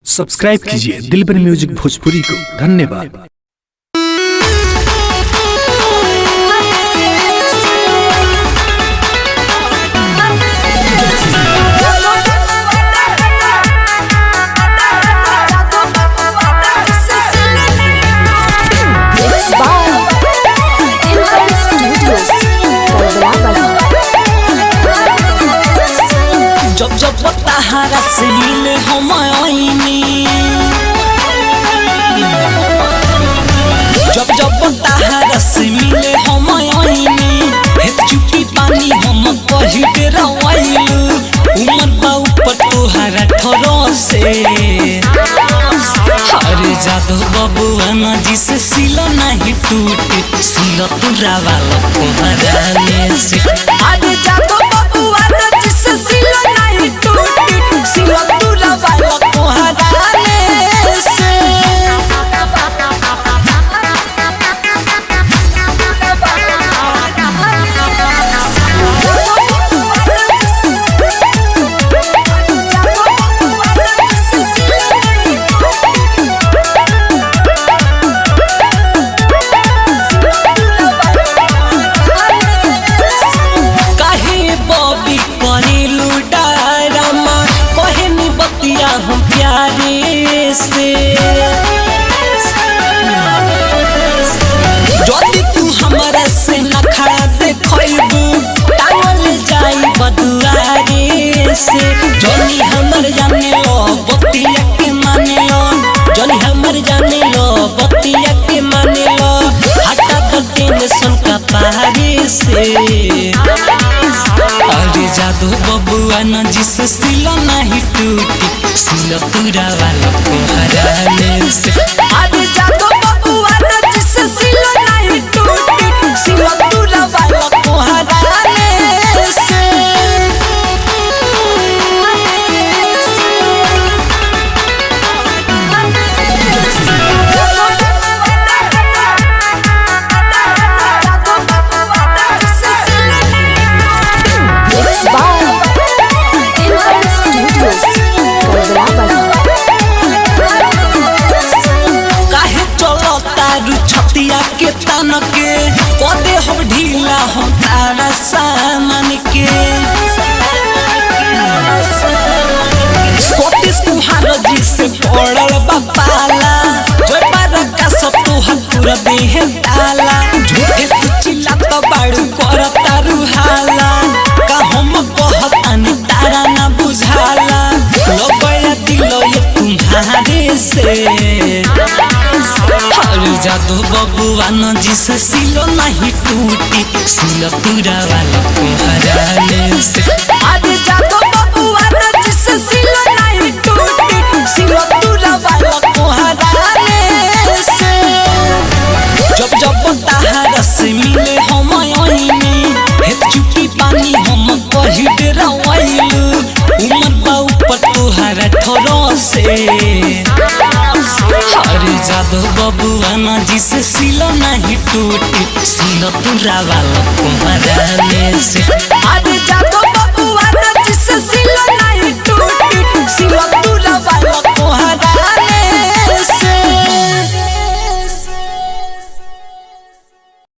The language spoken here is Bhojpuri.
सब्सक्राइब कीजिए दिलबर म्यूजिक भोजपुरी को। धन्यवाद। जब जब तहारा से मिले हम आईनी, जब जब तहारा से मिले हम आईनी, चुकी पानी हम कही के रवाइलू। उमर बाऊ पर तोहारा ठरो से अरे जादू बबुआ न जिसे सिलो नहीं टूटे, सिलो तुरा वाला तोहरा से। अरे जादू बबुआ न जिसे सिलो नहीं टूटे, सिलो तुरा वाला तोहरा से। हम प्यारे से जल्दी तू हमारा से नखरा देखबू, टांगल जाई बदुआरे से। जनी हमर जाने लो बतिया के माने लो, जनी हमर जाने लो बतिया के माने लो। हटा दो टेंशन का पहाड़ी से। अरे जादू बबुआ न जिसे सिलो नहीं टूटी, सिलो तुरा वाला तोहरा से। अरे जादू बबुआ न जिसे सिलो नहीं टूटी, सिलो तुरा वाला तोहरा से। छतिया के तन के कदे हम ढीला हम तारा सामान के। सतीश कुहार जी से पड़ल बापाला, जो बार का सब तुहर पूरा देह डाला। झूठे तू चिल्ला तो बाड़ू कर तारू हाला, का हम कहतानी तारा ना बुझाला। लगया दिलो ये तुम्हारे से। अरे जादू बबुआ न जिसे सिलो नहीं टूटी, सिलो तुरा वाला तोहरा से। अरे जादू बबुआ न जिसे सिलो नहीं टूटी, सिलो तुरा वाला तोहरा से। जब जब तहारा से मिले हम आईनी, चुकी पानी हम कही के रवाइलू। उमर बाऊ पर तोहरा ठरो से। अरे जादू बबुआ न जिसे सिलो नहीं टूटी, सिलो तुरा वाला तोहरा